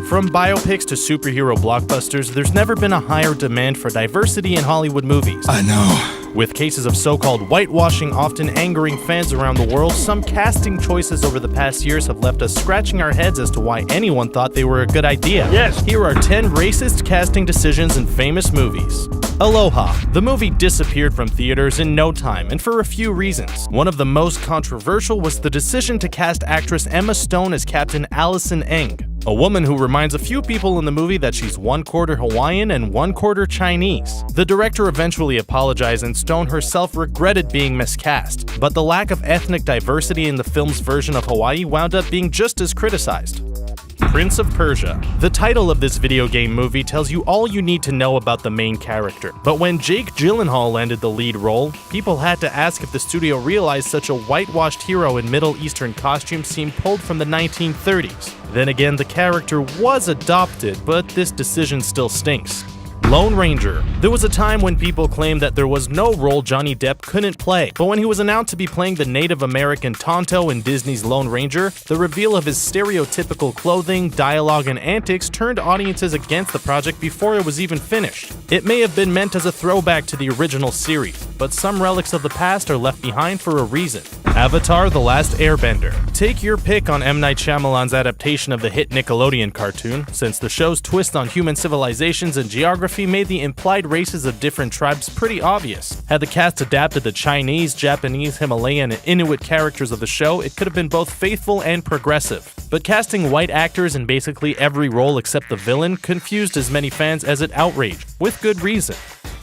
From biopics to superhero blockbusters, there's never been a higher demand for diversity in Hollywood movies. I know. With cases of so-called whitewashing often angering fans around the world, some casting choices over the past years have left us scratching our heads as to why anyone thought they were a good idea. Yes. Here are 10 racist casting decisions in famous movies. Aloha. The movie disappeared from theaters in no time, and for a few reasons. One of the most controversial was the decision to cast actress Emma Stone as Captain Allison Eng, a woman who reminds a few people in the movie that she's 1/4 Hawaiian and 1/4 Chinese. The director eventually apologized, and Stone herself regretted being miscast, but the lack of ethnic diversity in the film's version of Hawaii wound up being just as criticized. Prince of Persia. The title of this video game movie tells you all you need to know about the main character, but when Jake Gyllenhaal landed the lead role, people had to ask if the studio realized such a whitewashed hero in Middle Eastern costume seemed pulled from the 1930s. Then again, the character was adopted, but this decision still stinks. Lone Ranger. There was a time when people claimed that there was no role Johnny Depp couldn't play, but when he was announced to be playing the Native American Tonto in Disney's Lone Ranger, the reveal of his stereotypical clothing, dialogue, and antics turned audiences against the project before it was even finished. It may have been meant as a throwback to the original series, but some relics of the past are left behind for a reason. Avatar: The Last Airbender. Take your pick on M. Night Shyamalan's adaptation of the hit Nickelodeon cartoon, since the show's twist on human civilizations and geography made the implied races of different tribes pretty obvious. Had the cast adapted the Chinese, Japanese, Himalayan, and Inuit characters of the show, it could have been both faithful and progressive. But casting white actors in basically every role except the villain confused as many fans as it outraged, with good reason.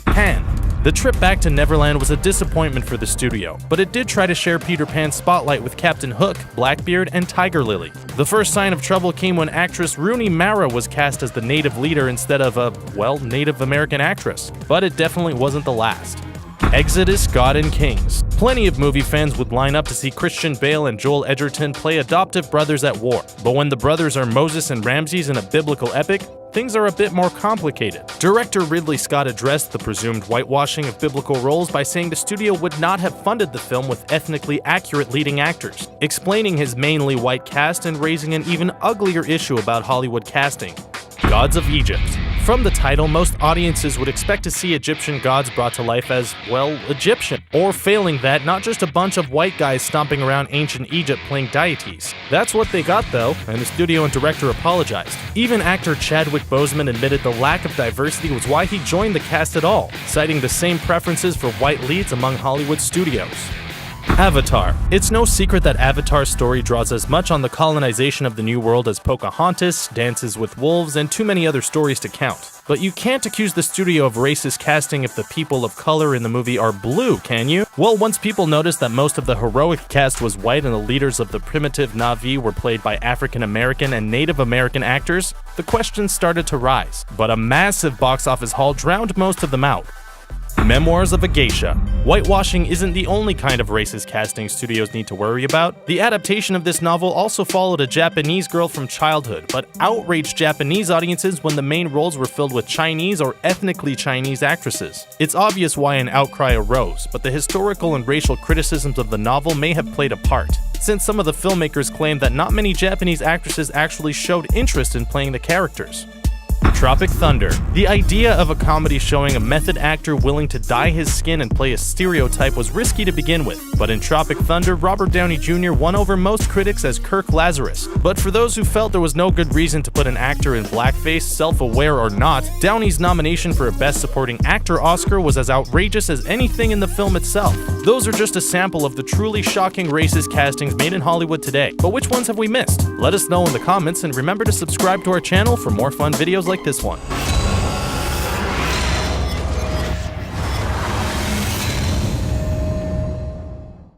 Pan. The trip back to Neverland was a disappointment for the studio, but it did try to share Peter Pan's spotlight with Captain Hook, Blackbeard, and Tiger Lily. The first sign of trouble came when actress Rooney Mara was cast as the native leader instead of a, Native American actress, but it definitely wasn't the last. Exodus: God and Kings. Plenty of movie fans would line up to see Christian Bale and Joel Edgerton play adoptive brothers at war, but when the brothers are Moses and Ramses in a biblical epic, things are a bit more complicated. Director Ridley Scott addressed the presumed whitewashing of biblical roles by saying the studio would not have funded the film with ethnically accurate leading actors, explaining his mainly white cast and raising an even uglier issue about Hollywood casting. Gods of Egypt. From the title, most audiences would expect to see Egyptian gods brought to life as, Egyptian. Or failing that, not just a bunch of white guys stomping around ancient Egypt playing deities. That's what they got though, and the studio and director apologized. Even actor Chadwick Boseman admitted the lack of diversity was why he joined the cast at all, citing the same preferences for white leads among Hollywood studios. Avatar. It's no secret that Avatar's story draws as much on the colonization of the New World as Pocahontas, Dances with Wolves, and too many other stories to count. But you can't accuse the studio of racist casting if the people of color in the movie are blue, can you? Well, once people noticed that most of the heroic cast was white and the leaders of the primitive Na'vi were played by African American and Native American actors, the questions started to rise. But a massive box office haul drowned most of them out. Memoirs of a Geisha. Whitewashing isn't the only kind of racist casting studios need to worry about. The adaptation of this novel also followed a Japanese girl from childhood, but outraged Japanese audiences when the main roles were filled with Chinese or ethnically Chinese actresses. It's obvious why an outcry arose, but the historical and racial criticisms of the novel may have played a part, since some of the filmmakers claimed that not many Japanese actresses actually showed interest in playing the characters. Tropic Thunder. The idea of a comedy showing a method actor willing to dye his skin and play a stereotype was risky to begin with, but in Tropic Thunder, Robert Downey Jr. won over most critics as Kirk Lazarus. But for those who felt there was no good reason to put an actor in blackface, self-aware or not, Downey's nomination for a Best Supporting Actor Oscar was as outrageous as anything in the film itself. Those are just a sample of the truly shocking racist castings made in Hollywood today, but which ones have we missed? Let us know in the comments, and remember to subscribe to our channel for more fun videos like this one.